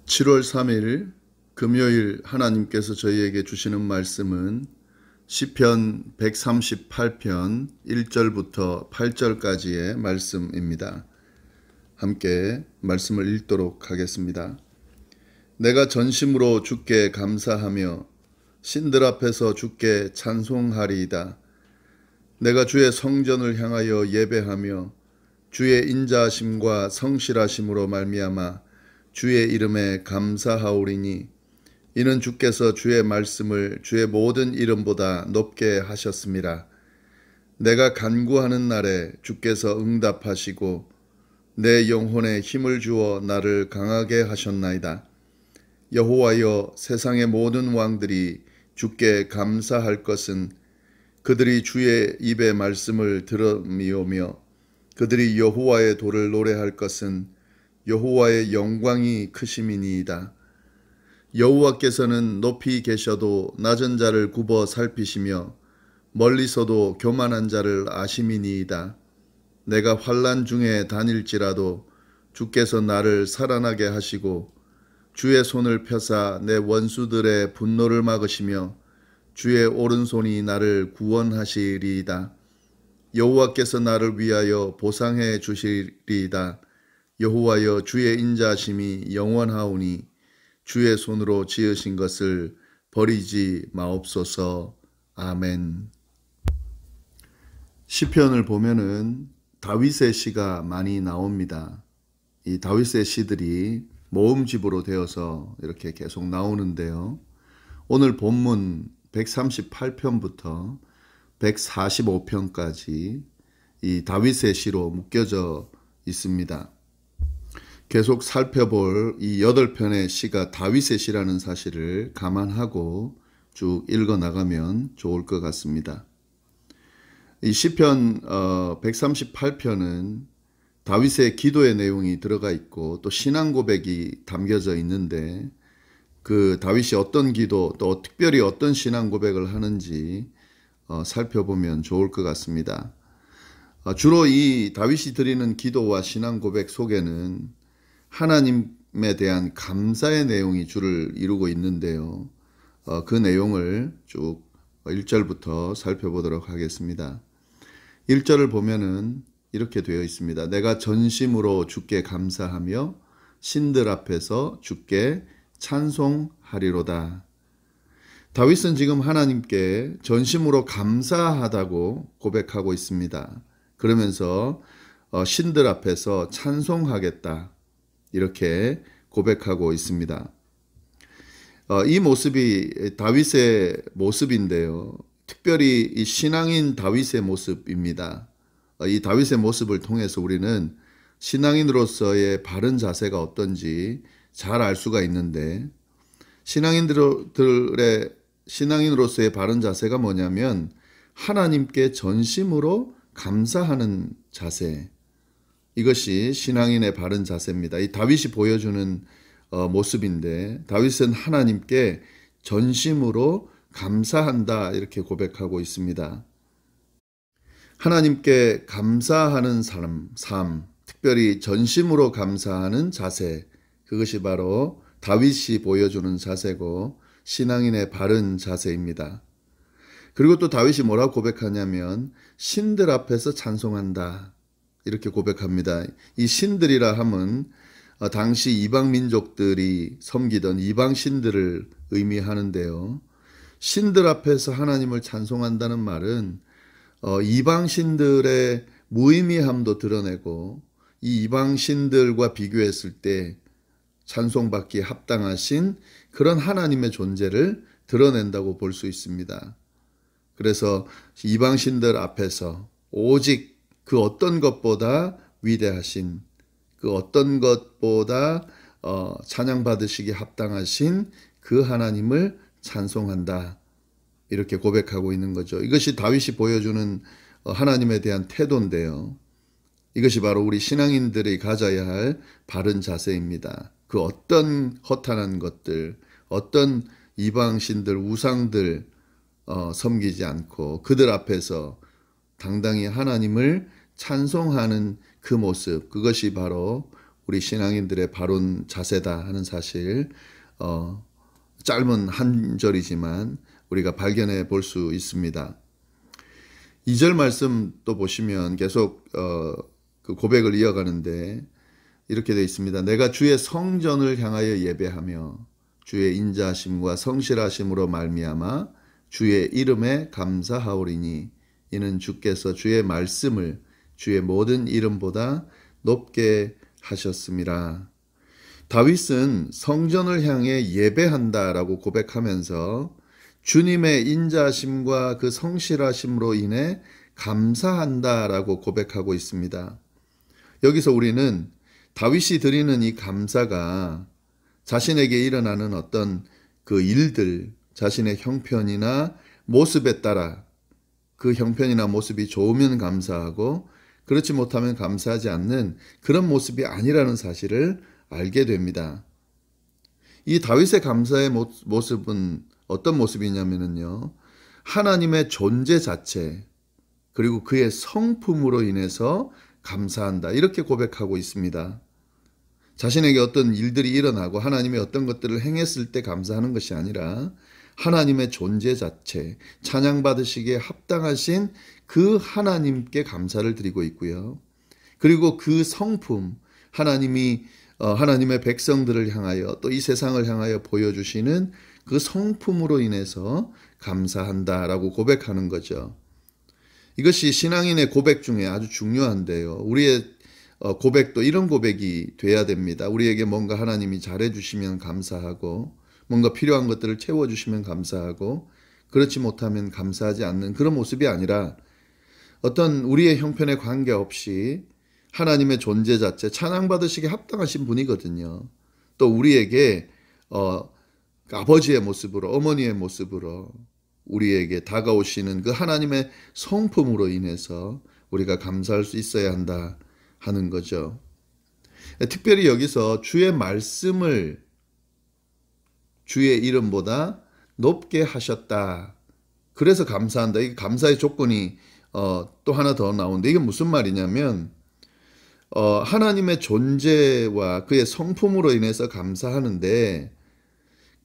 7월 3일 금요일 하나님께서 저희에게 주시는 말씀은 시편 138편 1절부터 8절까지의 말씀입니다. 함께 말씀을 읽도록 하겠습니다. 내가 전심으로 주께 감사하며 신들 앞에서 주께 찬송하리이다. 내가 주의 성전을 향하여 예배하며 주의 인자하심과 성실하심으로 말미암아 주의 이름에 감사하오리니 이는 주께서 주의 말씀을 주의 모든 이름보다 높게 하셨습니다. 내가 간구하는 날에 주께서 응답하시고 내 영혼에 힘을 주어 나를 강하게 하셨나이다. 여호와여, 세상의 모든 왕들이 주께 감사할 것은 그들이 주의 입의 말씀을 들음이오며 그들이 여호와의 도를 노래할 것은 여호와의 영광이 크심이니이다. 여호와께서는 높이 계셔도 낮은 자를 굽어 살피시며 멀리서도 교만한 자를 아심이니이다. 내가 환난 중에 다닐지라도 주께서 나를 살아나게 하시고 주의 손을 펴사 내 원수들의 분노를 막으시며 주의 오른손이 나를 구원하시리이다. 여호와께서 나를 위하여 보상해 주시리이다. 여호와여, 주의 인자하심이 영원하오니 주의 손으로 지으신 것을 버리지 마옵소서. 아멘. 시편을 보면은 다윗의 시가 많이 나옵니다. 이 다윗의 시들이 모음집으로 되어서 이렇게 계속 나오는데요. 오늘 본문 138편부터 145편까지 이 다윗의 시로 묶여져 있습니다. 계속 살펴볼 이 8편의 시가 다윗의 시라는 사실을 감안하고 쭉 읽어 나가면 좋을 것 같습니다. 이 시편 138편은 다윗의 기도의 내용이 들어가 있고 또 신앙 고백이 담겨져 있는데 그 다윗이 어떤 기도 또 특별히 어떤 신앙 고백을 하는지 살펴보면 좋을 것 같습니다. 주로 이 다윗이 드리는 기도와 신앙 고백 속에는 하나님에 대한 감사의 내용이 주를 이루고 있는데요. 그 내용을 쭉 1절부터 살펴보도록 하겠습니다. 1절을 보면은 이렇게 되어 있습니다. 내가 전심으로 주께 감사하며 신들 앞에서 주께 찬송하리로다. 다윗은 지금 하나님께 전심으로 감사하다고 고백하고 있습니다. 그러면서 신들 앞에서 찬송하겠다 이렇게 고백하고 있습니다. 이 모습이 다윗의 모습인데요. 특별히 이 신앙인 다윗의 모습입니다. 이 다윗의 모습을 통해서 우리는 신앙인으로서의 바른 자세가 어떤지 잘 알 수가 있는데 신앙인으로서의 바른 자세가 뭐냐면 하나님께 전심으로 감사하는 자세, 이것이 신앙인의 바른 자세입니다. 이 다윗이 보여주는 모습인데 다윗은 하나님께 전심으로 감사한다 이렇게 고백하고 있습니다. 하나님께 감사하는 삶, 특별히 전심으로 감사하는 자세, 그것이 바로 다윗이 보여주는 자세고 신앙인의 바른 자세입니다. 그리고 또 다윗이 뭐라고 고백하냐면 신들 앞에서 찬송한다 이렇게 고백합니다. 이 신들이라 함은 당시 이방 민족들이 섬기던 이방 신들을 의미하는데요. 신들 앞에서 하나님을 찬송한다는 말은 이방 신들의 무의미함도 드러내고 이 이방 신들과 비교했을 때 찬송받기에 합당하신 그런 하나님의 존재를 드러낸다고 볼 수 있습니다. 그래서 이방 신들 앞에서 오직 그 어떤 것보다 위대하신, 그 어떤 것보다 찬양받으시기에 합당하신 그 하나님을 찬송한다 이렇게 고백하고 있는 거죠. 이것이 다윗이 보여주는 하나님에 대한 태도인데요. 이것이 바로 우리 신앙인들이 가져야 할 바른 자세입니다. 그 어떤 허탄한 것들, 어떤 이방신들, 우상들 섬기지 않고 그들 앞에서 당당히 하나님을 찬송하는 그 모습, 그것이 바로 우리 신앙인들의 바른 자세다 하는 사실, 짧은 한 절이지만 우리가 발견해 볼 수 있습니다. 2절 말씀 또 보시면 계속 그 고백을 이어가는데 이렇게 되어 있습니다. 내가 주의 성전을 향하여 예배하며 주의 인자하심과 성실하심으로 말미암아 주의 이름에 감사하오리니 이는 주께서 주의 말씀을 주의 모든 이름보다 높게 하셨음이라. 다윗은 성전을 향해 예배한다라고 고백하면서 주님의 인자하심과 그 성실하심으로 인해 감사한다라고 고백하고 있습니다. 여기서 우리는 다윗이 드리는 이 감사가 자신에게 일어나는 어떤 그 일들, 자신의 형편이나 모습에 따라 그 형편이나 모습이 좋으면 감사하고 그렇지 못하면 감사하지 않는 그런 모습이 아니라는 사실을 알게 됩니다. 이 다윗의 감사의 모습은 어떤 모습이냐면요, 하나님의 존재 자체 그리고 그의 성품으로 인해서 감사한다 이렇게 고백하고 있습니다. 자신에게 어떤 일들이 일어나고 하나님의 어떤 것들을 행했을 때 감사하는 것이 아니라 하나님의 존재 자체, 찬양받으시기에 합당하신 그 하나님께 감사를 드리고 있고요. 그리고 그 성품, 하나님의 백성들을 향하여 또 이 세상을 향하여 보여주시는 그 성품으로 인해서 감사한다라고 고백하는 거죠. 이것이 신앙인의 고백 중에 아주 중요한데요. 우리의 고백도 이런 고백이 돼야 됩니다. 우리에게 뭔가 하나님이 잘해주시면 감사하고 뭔가 필요한 것들을 채워주시면 감사하고 그렇지 못하면 감사하지 않는 그런 모습이 아니라 어떤 우리의 형편에 관계없이 하나님의 존재 자체 찬양받으시기에 합당하신 분이거든요. 또 우리에게 아버지의 모습으로 어머니의 모습으로 우리에게 다가오시는 그 하나님의 성품으로 인해서 우리가 감사할 수 있어야 한다 하는 거죠. 특별히 여기서 주의 말씀을 주의 이름보다 높게 하셨다. 그래서 감사한다. 이게 감사의 조건이 또 하나 더 나오는데 이게 무슨 말이냐면 하나님의 존재와 그의 성품으로 인해서 감사하는데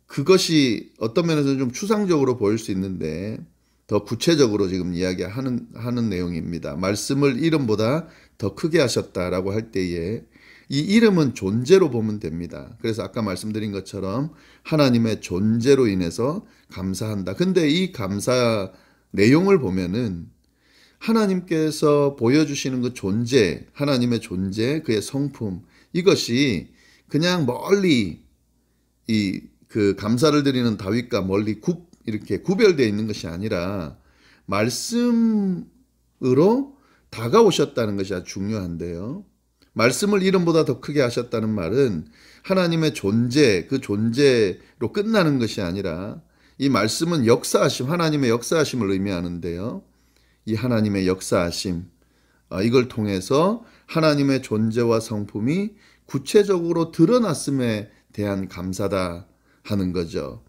그것이 어떤 면에서는 좀 추상적으로 보일 수 있는데 더 구체적으로 지금 이야기하는 내용입니다. 말씀을 이름보다 더 크게 하셨다라고 할 때에 이 이름은 존재로 보면 됩니다. 그래서 아까 말씀드린 것처럼 하나님의 존재로 인해서 감사한다. 근데 이 감사 내용을 보면은 하나님께서 보여주시는 그 존재, 하나님의 존재, 그의 성품, 이것이 그냥 멀리 그 감사를 드리는 다윗과 멀리 이렇게 구별되어 있는 것이 아니라 말씀으로 다가오셨다는 것이 아주 중요한데요. 말씀을 이름보다 더 크게 하셨다는 말은 하나님의 존재, 그 존재로 끝나는 것이 아니라 이 말씀은 역사하심, 하나님의 역사하심을 의미하는데요. 이 하나님의 역사하심, 이걸 통해서 하나님의 존재와 성품이 구체적으로 드러났음에 대한 감사다 하는 거죠.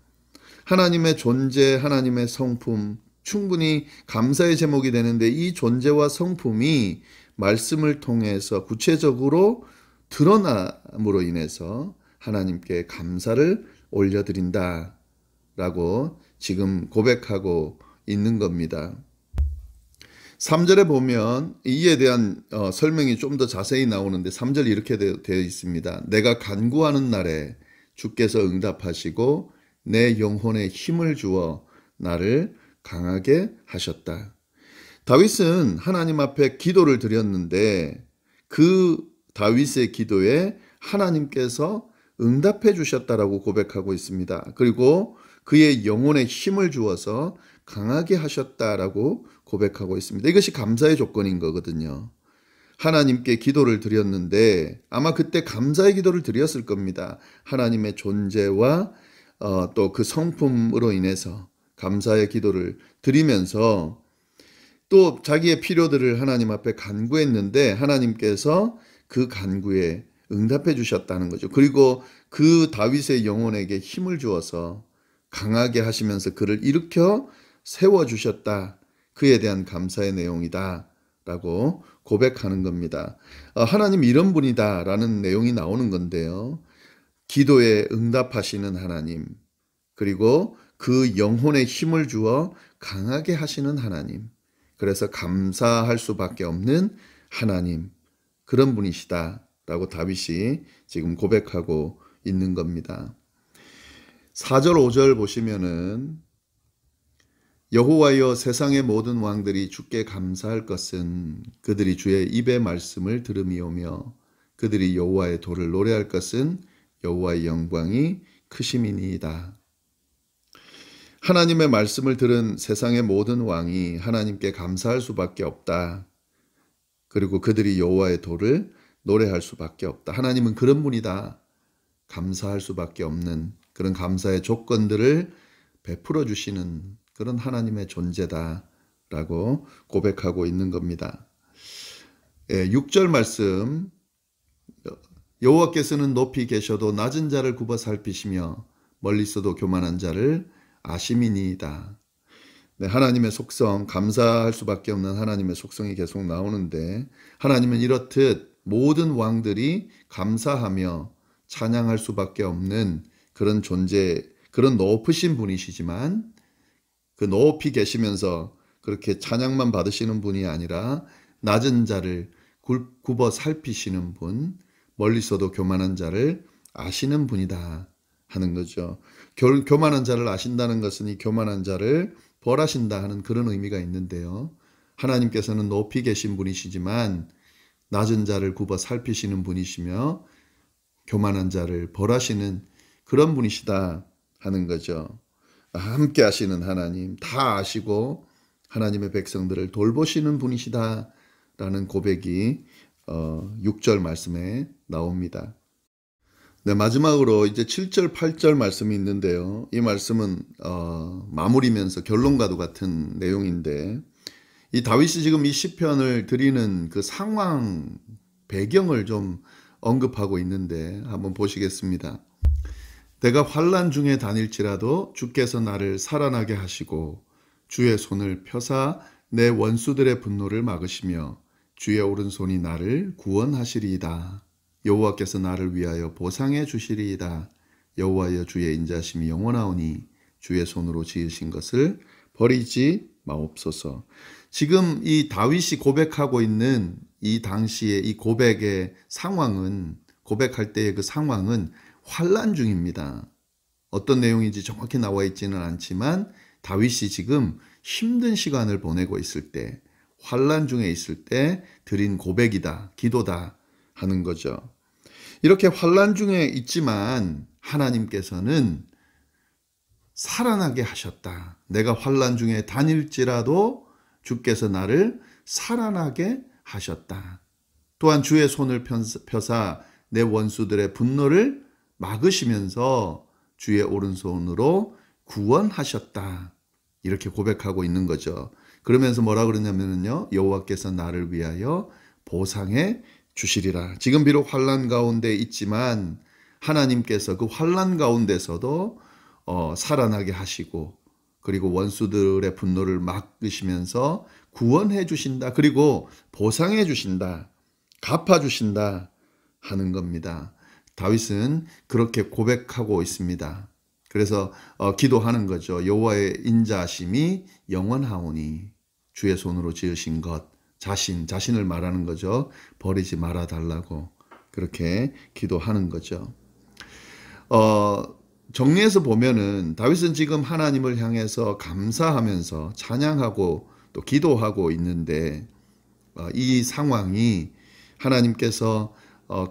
하나님의 존재, 하나님의 성품, 충분히 감사의 제목이 되는데 이 존재와 성품이 말씀을 통해서 구체적으로 드러남으로 인해서 하나님께 감사를 올려드린다라고 지금 고백하고 있는 겁니다. 3절에 보면 이에 대한 설명이 좀 더 자세히 나오는데 3절이 이렇게 되어 있습니다. 내가 간구하는 날에 주께서 응답하시고 내 영혼에 힘을 주어 나를 강하게 하셨다. 다윗은 하나님 앞에 기도를 드렸는데 그 다윗의 기도에 하나님께서 응답해 주셨다라고 고백하고 있습니다. 그리고 그의 영혼에 힘을 주어서 강하게 하셨다라고 고백하고 있습니다. 이것이 감사의 조건인 거거든요. 하나님께 기도를 드렸는데 아마 그때 감사의 기도를 드렸을 겁니다. 하나님의 존재와 또 그 성품으로 인해서 감사의 기도를 드리면서 또 자기의 필요들을 하나님 앞에 간구했는데 하나님께서 그 간구에 응답해 주셨다는 거죠. 그리고 그 다윗의 영혼에게 힘을 주어서 강하게 하시면서 그를 일으켜 세워주셨다. 그에 대한 감사의 내용이다 라고 고백하는 겁니다. 하나님 이런 분이다 라는 내용이 나오는 건데요. 기도에 응답하시는 하나님, 그리고 그 영혼에 힘을 주어 강하게 하시는 하나님, 그래서 감사할 수밖에 없는 하나님, 그런 분이시다 라고 다윗이 지금 고백하고 있는 겁니다. 4절 5절 보시면은 여호와여 세상의 모든 왕들이 주께 감사할 것은 그들이 주의 입의 말씀을 들음이오며 그들이 여호와의 도를 노래할 것은 여호와의 영광이 크심이니이다. 하나님의 말씀을 들은 세상의 모든 왕이 하나님께 감사할 수밖에 없다. 그리고 그들이 여호와의 도를 노래할 수밖에 없다. 하나님은 그런 분이다. 감사할 수밖에 없는 그런 감사의 조건들을 베풀어 주시는 그런 하나님의 존재다라고 고백하고 있는 겁니다. 6절 말씀, 여호와께서는 높이 계셔도 낮은 자를 굽어 살피시며 멀리서도 교만한 자를 아심이니이다. 네, 하나님의 속성, 감사할 수밖에 없는 하나님의 속성이 계속 나오는데 하나님은 이렇듯 모든 왕들이 감사하며 찬양할 수밖에 없는 그런 존재, 그런 높으신 분이시지만 그 높이 계시면서 그렇게 찬양만 받으시는 분이 아니라 낮은 자를 굽어 살피시는 분, 멀리서도 교만한 자를 아시는 분이다 하는 거죠. 교만한 자를 아신다는 것은 이 교만한 자를 벌하신다 하는 그런 의미가 있는데요. 하나님께서는 높이 계신 분이시지만 낮은 자를 굽어 살피시는 분이시며 교만한 자를 벌하시는 그런 분이시다 하는 거죠. 함께 하시는 하나님, 다 아시고 하나님의 백성들을 돌보시는 분이시다 라는 고백이 6절 말씀에 나옵니다. 네, 마지막으로 이제 7절, 8절 말씀이 있는데요. 이 말씀은 마무리면서 결론과도 같은 내용인데 이 다윗이 지금 이 시편을 드리는 그 상황, 배경을 좀 언급하고 있는데 한번 보시겠습니다. 내가 환난 중에 다닐지라도 주께서 나를 살아나게 하시고 주의 손을 펴사 내 원수들의 분노를 막으시며 주의 오른손이 나를 구원하시리이다. 여호와께서 나를 위하여 보상해 주시리이다. 여호와여 주의 인자심이 영원하오니 주의 손으로 지으신 것을 버리지 마옵소서. 지금 이 다윗이 고백하고 있는 이 당시의 이 고백의 상황은, 고백할 때의 그 상황은 환난 중입니다. 어떤 내용인지 정확히 나와 있지는 않지만 다윗이 지금 힘든 시간을 보내고 있을 때, 환난 중에 있을 때 드린 고백이다, 기도다 하는 거죠. 이렇게 환난 중에 있지만 하나님께서는 살아나게 하셨다. 내가 환난 중에 다닐지라도 주께서 나를 살아나게 하셨다. 또한 주의 손을 펴사 내 원수들의 분노를 막으시면서 주의 오른손으로 구원하셨다. 이렇게 고백하고 있는 거죠. 그러면서 뭐라 그러냐면요, 여호와께서 나를 위하여 보상해 주시리라. 지금 비록 환난 가운데 있지만 하나님께서 그 환난 가운데서도 살아나게 하시고 그리고 원수들의 분노를 막으시면서 구원해 주신다. 그리고 보상해 주신다. 갚아 주신다 하는 겁니다. 다윗은 그렇게 고백하고 있습니다. 그래서 기도하는 거죠. 여호와의 인자하심이 영원하오니 주의 손으로 지으신 것, 자신을 말하는 거죠. 버리지 말아 달라고 그렇게 기도하는 거죠. 정리해서 보면은 다윗은 지금 하나님을 향해서 감사하면서 찬양하고 또 기도하고 있는데 이 상황이 하나님께서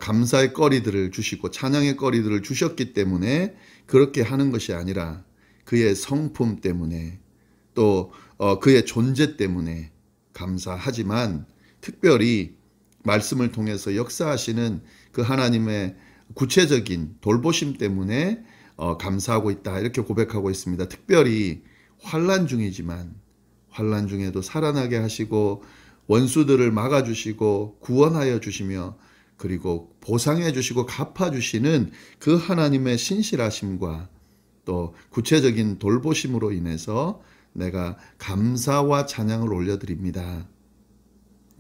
감사의 거리들을 주시고 찬양의 거리들을 주셨기 때문에 그렇게 하는 것이 아니라 그의 성품 때문에 또 그의 존재 때문에 감사하지만 특별히 말씀을 통해서 역사하시는 그 하나님의 구체적인 돌보심 때문에 감사하고 있다 이렇게 고백하고 있습니다. 특별히 환난 중이지만 환난 중에도 살아나게 하시고 원수들을 막아주시고 구원하여 주시며 그리고 보상해 주시고 갚아 주시는 그 하나님의 신실하심과 또 구체적인 돌보심으로 인해서 내가 감사와 찬양을 올려드립니다.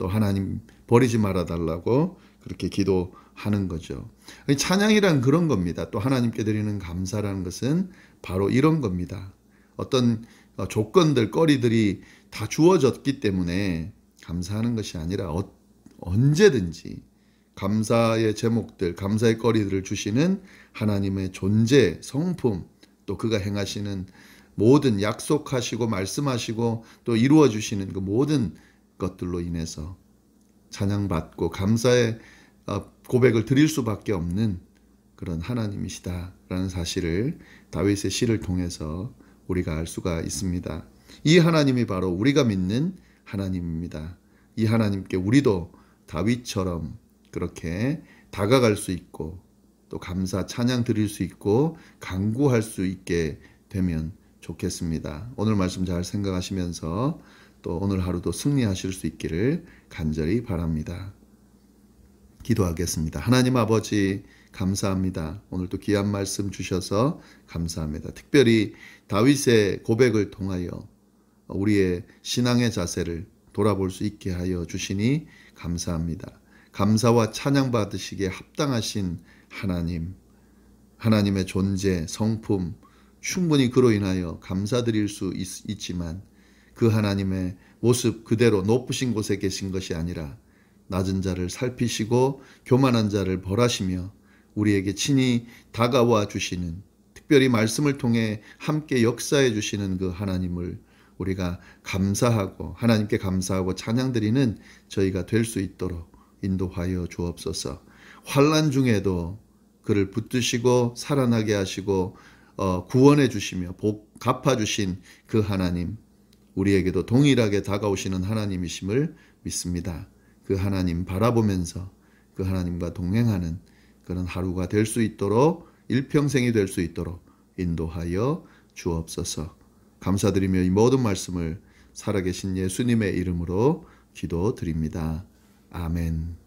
또 하나님 버리지 말아 달라고 그렇게 기도하는 거죠. 찬양이란 그런 겁니다. 또 하나님께 드리는 감사라는 것은 바로 이런 겁니다. 어떤 조건들, 거리들이 다 주어졌기 때문에 감사하는 것이 아니라 언제든지 감사의 제목들, 감사의 거리들을 주시는 하나님의 존재, 성품, 또 그가 행하시는 모든 약속하시고 말씀하시고 또 이루어 주시는 그 모든 것들로 인해서 찬양받고 감사의 고백을 드릴 수밖에 없는 그런 하나님이시다라는 사실을 다윗의 시를 통해서 우리가 알 수가 있습니다. 이 하나님이 바로 우리가 믿는 하나님입니다. 이 하나님께 우리도 다윗처럼 그렇게 다가갈 수 있고 또 감사 찬양 드릴 수 있고 간구할 수 있게 되면 좋겠습니다. 오늘 말씀 잘 생각하시면서 또 오늘 하루도 승리하실 수 있기를 간절히 바랍니다. 기도하겠습니다. 하나님 아버지 감사합니다. 오늘도 귀한 말씀 주셔서 감사합니다. 특별히 다윗의 고백을 통하여 우리의 신앙의 자세를 돌아볼 수 있게 하여 주시니 감사합니다. 감사와 찬양 받으시기에 합당하신 하나님, 하나님의 존재, 성품, 충분히 그로 인하여 감사드릴 수 있지만 그 하나님의 모습 그대로 높으신 곳에 계신 것이 아니라 낮은 자를 살피시고 교만한 자를 벌하시며 우리에게 친히 다가와 주시는, 특별히 말씀을 통해 함께 역사해 주시는 그 하나님을 우리가 감사하고 하나님께 감사하고 찬양드리는 저희가 될 수 있도록 인도하여 주옵소서. 환난 중에도 그를 붙드시고 살아나게 하시고 구원해 주시며 복 갚아 주신 그 하나님, 우리에게도 동일하게 다가오시는 하나님이심을 믿습니다. 그 하나님 바라보면서 그 하나님과 동행하는 그런 하루가 될 수 있도록, 일평생이 될 수 있도록 인도하여 주옵소서. 감사드리며 이 모든 말씀을 살아계신 예수님의 이름으로 기도드립니다. 아멘.